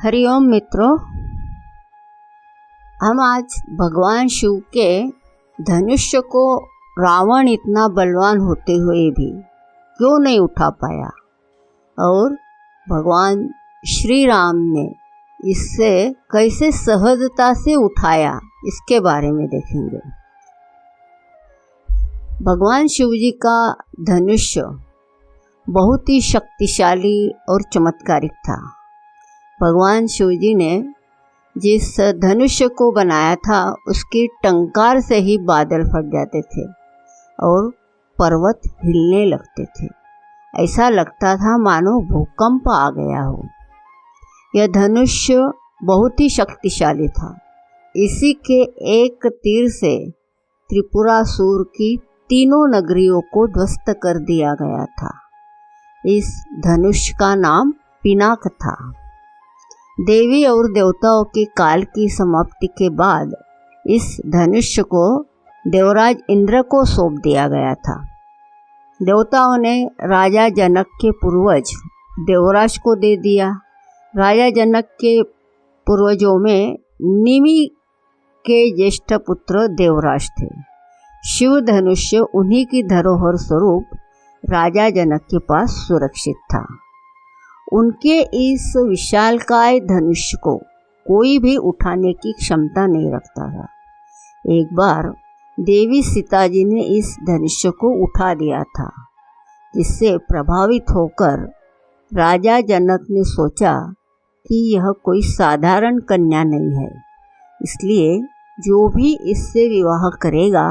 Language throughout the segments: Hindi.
हरिओम मित्रों, हम आज भगवान शिव के धनुष्य को रावण इतना बलवान होते हुए भी क्यों नहीं उठा पाया और भगवान श्री राम ने इससे कैसे सहजता से उठाया, इसके बारे में देखेंगे। भगवान शिव जी का धनुष्य बहुत ही शक्तिशाली और चमत्कारिक था। भगवान शिव जी ने जिस धनुष्य को बनाया था उसकी टंकार से ही बादल फट जाते थे और पर्वत हिलने लगते थे। ऐसा लगता था मानो भूकंप आ गया हो। यह धनुष्य बहुत ही शक्तिशाली था। इसी के एक तीर से त्रिपुरासुर की तीनों नगरियों को ध्वस्त कर दिया गया था। इस धनुष्य का नाम पिनाक था। देवी और देवताओं के काल की समाप्ति के बाद इस धनुष्य को देवराज इंद्र को सौंप दिया गया था। देवताओं ने राजा जनक के पूर्वज देवराज को दे दिया। राजा जनक के पूर्वजों में निमि के ज्येष्ठ पुत्र देवराज थे। शिव धनुष्य उन्हीं की धरोहर स्वरूप राजा जनक के पास सुरक्षित था। उनके इस विशालकाय धनुष्य को कोई भी उठाने की क्षमता नहीं रखता था। एक बार देवी सीता जी ने इस धनुष्य को उठा दिया था, जिससे प्रभावित होकर राजा जनक ने सोचा कि यह कोई साधारण कन्या नहीं है, इसलिए जो भी इससे विवाह करेगा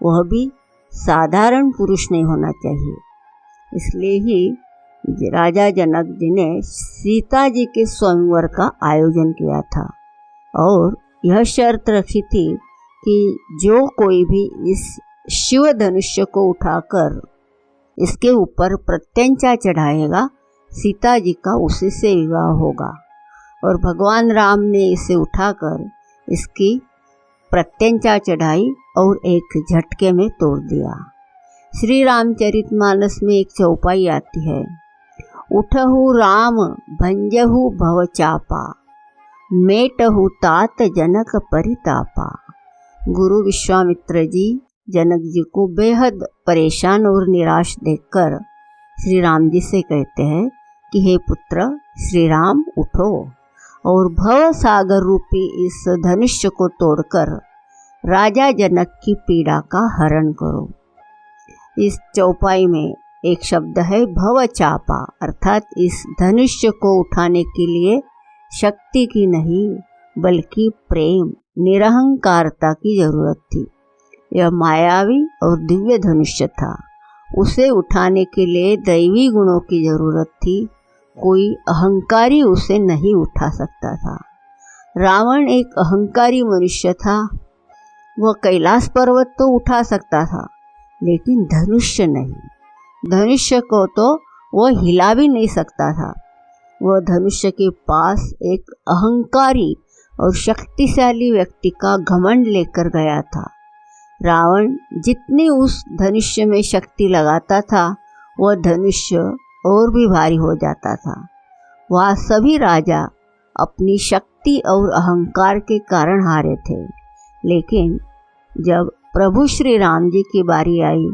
वह भी साधारण पुरुष नहीं होना चाहिए। इसलिए ही राजा जनक जी ने सीता जी के स्वयंवर का आयोजन किया था और यह शर्त रखी थी कि जो कोई भी इस शिव धनुष्य को उठाकर इसके ऊपर प्रत्यंचा चढ़ाएगा, सीता जी का उसी से विवाह होगा। और भगवान राम ने इसे उठाकर इसकी प्रत्यंचा चढ़ाई और एक झटके में तोड़ दिया। श्री रामचरितमानस में एक चौपाई आती है, उठहु राम भंजहु भवचापा, मेटहु तात जनक परितापा। गुरु विश्वामित्र जी जनक जी को बेहद परेशान और निराश देखकर श्री राम जी से कहते हैं कि हे पुत्र श्री राम, उठो और भव सागर रूपी इस धनुष्य को तोड़कर राजा जनक की पीड़ा का हरण करो। इस चौपाई में एक शब्द है भवचापा, अर्थात इस धनुष्य को उठाने के लिए शक्ति की नहीं बल्कि प्रेम, निरहंकारता की जरूरत थी। यह मायावी और दिव्य धनुष्य था। उसे उठाने के लिए दैवी गुणों की जरूरत थी। कोई अहंकारी उसे नहीं उठा सकता था। रावण एक अहंकारी मनुष्य था। वह कैलाश पर्वत तो उठा सकता था, लेकिन धनुष्य नहीं। धनुष्य को तो वह हिला भी नहीं सकता था। वह धनुष्य के पास एक अहंकारी और शक्तिशाली व्यक्ति का घमंड लेकर गया था। रावण जितनी उस धनुष्य में शक्ति लगाता था, वह धनुष्य और भी भारी हो जाता था। वह सभी राजा अपनी शक्ति और अहंकार के कारण हारे थे। लेकिन जब प्रभु श्री राम जी की बारी आई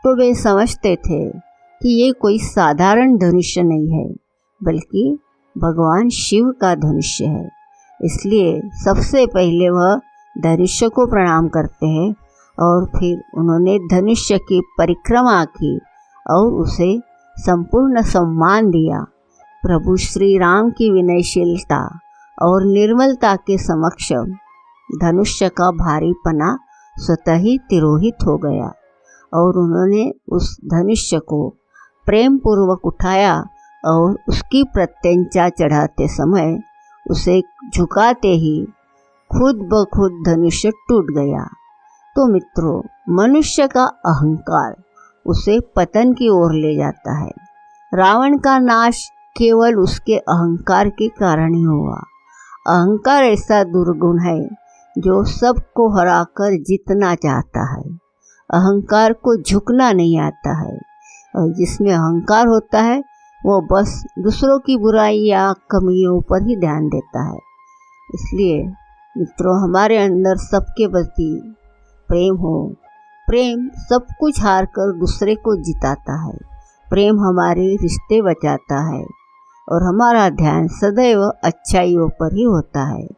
तो वे समझते थे कि ये कोई साधारण धनुष्य नहीं है, बल्कि भगवान शिव का धनुष्य है। इसलिए सबसे पहले वह धनुष्य को प्रणाम करते हैं और फिर उन्होंने धनुष्य की परिक्रमा की और उसे संपूर्ण सम्मान दिया। प्रभु श्री राम की विनयशीलता और निर्मलता के समक्ष धनुष्य का भारीपना स्वतः ही तिरोहित हो गया और उन्होंने उस धनुष्य को प्रेम पूर्वक उठाया और उसकी प्रत्यंचा चढ़ाते समय उसे झुकाते ही खुद ब खुद धनुष्य टूट गया। तो मित्रों, मनुष्य का अहंकार उसे पतन की ओर ले जाता है। रावण का नाश केवल उसके अहंकार के कारण ही हुआ। अहंकार ऐसा दुर्गुण है जो सबको हराकर जीतना चाहता है। अहंकार को झुकना नहीं आता है और जिसमें अहंकार होता है वो बस दूसरों की बुराई या कमियों पर ही ध्यान देता है। इसलिए मित्रों, हमारे अंदर सबके प्रति प्रेम हो। प्रेम सब कुछ हार कर दूसरे को जिताता है। प्रेम हमारे रिश्ते बचाता है और हमारा ध्यान सदैव अच्छाइयों पर ही होता है।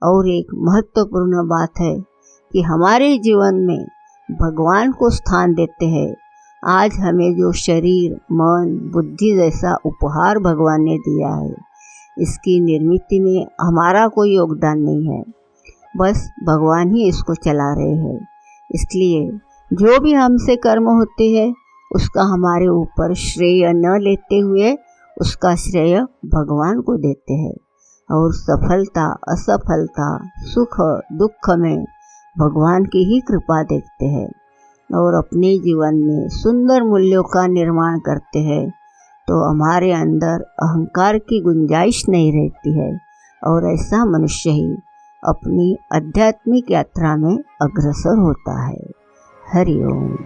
और एक महत्वपूर्ण बात है कि हमारे जीवन में भगवान को स्थान देते हैं। आज हमें जो शरीर, मन, बुद्धि जैसा उपहार भगवान ने दिया है, इसकी निर्मित में हमारा कोई योगदान नहीं है, बस भगवान ही इसको चला रहे हैं। इसलिए जो भी हमसे कर्म होते हैं उसका हमारे ऊपर श्रेय न लेते हुए उसका श्रेय भगवान को देते हैं। और सफलता, असफलता, सुख दुख में भगवान की ही कृपा देखते हैं और अपने जीवन में सुंदर मूल्यों का निर्माण करते हैं। तो हमारे अंदर अहंकार की गुंजाइश नहीं रहती है और ऐसा मनुष्य ही अपनी आध्यात्मिक यात्रा में अग्रसर होता है। हरि ओम।